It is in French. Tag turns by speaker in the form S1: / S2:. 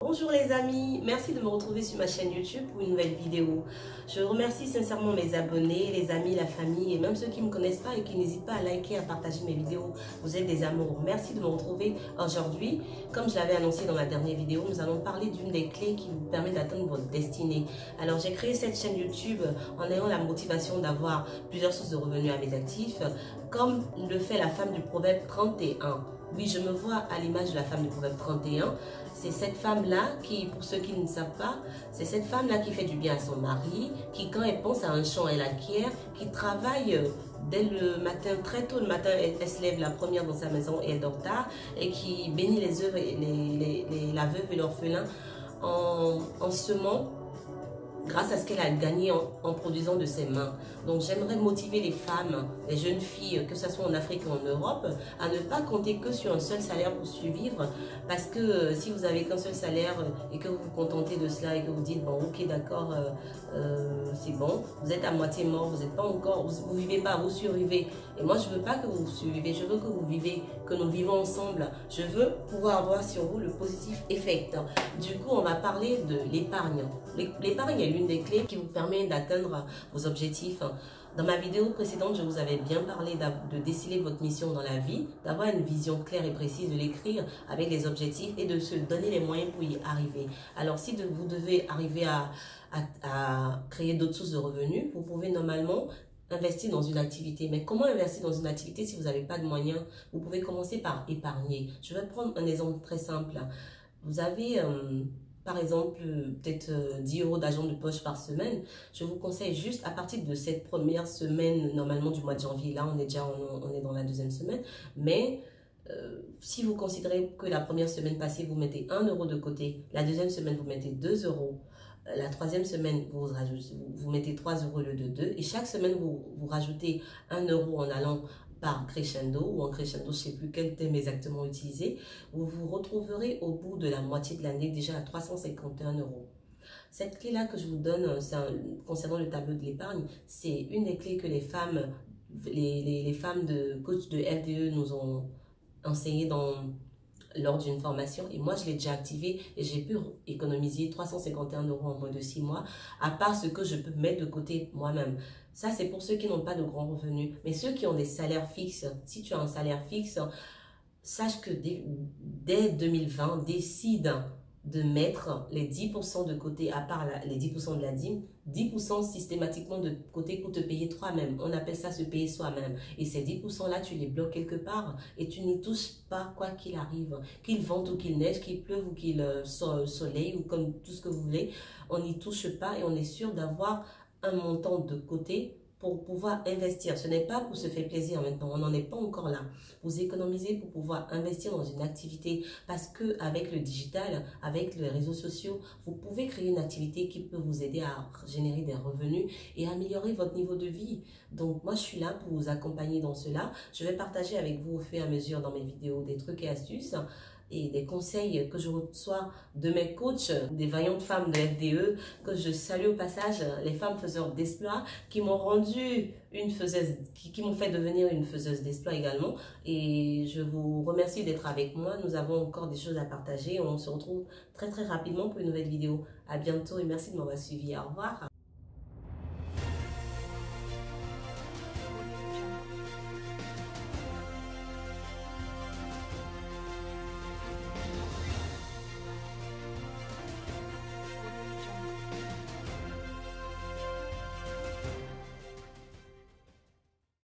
S1: Bonjour les amis, merci de me retrouver sur ma chaîne YouTube pour une nouvelle vidéo. Je remercie sincèrement mes abonnés, les amis, la famille et même ceux qui ne me connaissent pas et qui n'hésitent pas à liker, à partager mes vidéos. Vous êtes des amours. Merci de me retrouver aujourd'hui. Comme je l'avais annoncé dans ma dernière vidéo, nous allons parler d'une des clés qui vous permet d'atteindre votre destinée. Alors j'ai créé cette chaîne YouTube en ayant la motivation d'avoir plusieurs sources de revenus à mes actifs, comme le fait la femme du proverbe 31. Oui, je me vois à l'image de la femme du proverbe 31. C'est cette femme-là qui, pour ceux qui ne savent pas, c'est cette femme-là qui fait du bien à son mari, qui quand elle pense à un champ, elle acquiert, qui travaille dès le matin, très tôt le matin, elle se lève la première dans sa maison et elle dort tard, et qui bénit les œuvres, la veuve et l'orphelin en semant grâce à ce qu'elle a gagné en produisant de ses mains. Donc j'aimerais motiver les femmes, les jeunes filles, que ce soit en Afrique ou en Europe, à ne pas compter que sur un seul salaire pour survivre, parce que si vous n'avez qu'un seul salaire et que vous vous contentez de cela et que vous dites, bon ok d'accord, c'est bon, vous êtes à moitié mort, vous n'êtes pas encore, vous vivez pas, vous survivez. Et moi je veux pas que vous survivez, je veux que vous vivez, que nous vivons ensemble. Je veux pouvoir avoir sur vous le positif effect. Du coup on va parler de l'épargne. L'épargne est l'une des clés qui vous permet d'atteindre vos objectifs. Dans ma vidéo précédente, je vous avais bien parlé de déceler votre mission dans la vie, d'avoir une vision claire et précise, de l'écrire avec les objectifs et de se donner les moyens pour y arriver. Alors si vous devez arriver à créer d'autres sources de revenus, vous pouvez normalement investir dans une activité. Mais comment investir dans une activité si vous n'avez pas de moyens? Vous pouvez commencer par épargner. Je vais prendre un exemple très simple. Vous avez par exemple, peut-être 10 € d'argent de poche par semaine. Je vous conseille juste à partir de cette première semaine, normalement du mois de janvier, là on est dans la deuxième semaine, mais si vous considérez que la première semaine passée, vous mettez 1 € de côté, la deuxième semaine, vous mettez 2 €, la troisième semaine, vous mettez 3 € au lieu de 2, et chaque semaine, vous rajoutez 1 € en allant par crescendo ou en crescendo, je ne sais plus quel thème exactement utiliser, vous vous retrouverez au bout de la moitié de l'année déjà à 351 €. Cette clé-là que je vous donne concernant le tableau de l'épargne, c'est une des clés que les femmes, les femmes de coach de FDE nous ont enseigné lors d'une formation, et moi je l'ai déjà activé et j'ai pu économiser 351 € en moins de 6 mois, à part ce que je peux mettre de côté moi-même. Ça c'est pour ceux qui n'ont pas de grands revenus, mais ceux qui ont des salaires fixes, si tu as un salaire fixe, sache que dès 2020, décide de mettre les 10% de côté, à part les 10% de la dîme, 10% systématiquement de côté pour te payer toi-même. On appelle ça se payer soi-même. Et ces 10% là, tu les bloques quelque part et tu n'y touches pas quoi qu'il arrive. Qu'il vente ou qu'il neige, qu'il pleuve ou qu'il soleil ou comme tout ce que vous voulez, on n'y touche pas et on est sûr d'avoir un montant de côté pour pouvoir investir. Ce n'est pas pour se faire plaisir maintenant, on n'en est pas encore là. Vous économisez pour pouvoir investir dans une activité parce que avec le digital, avec les réseaux sociaux, vous pouvez créer une activité qui peut vous aider à générer des revenus et améliorer votre niveau de vie. Donc moi je suis là pour vous accompagner dans cela. Je vais partager avec vous au fur et à mesure dans mes vidéos des trucs et astuces et des conseils que je reçois de mes coachs, des vaillantes femmes de FDE, que je salue au passage, les femmes faiseurs d'exploits, qui m'ont rendu une faiseuse, qui m'ont fait devenir une faiseuse d'exploits également. Et je vous remercie d'être avec moi. Nous avons encore des choses à partager. On se retrouve très rapidement pour une nouvelle vidéo. À bientôt et merci de m'avoir suivi. Au revoir.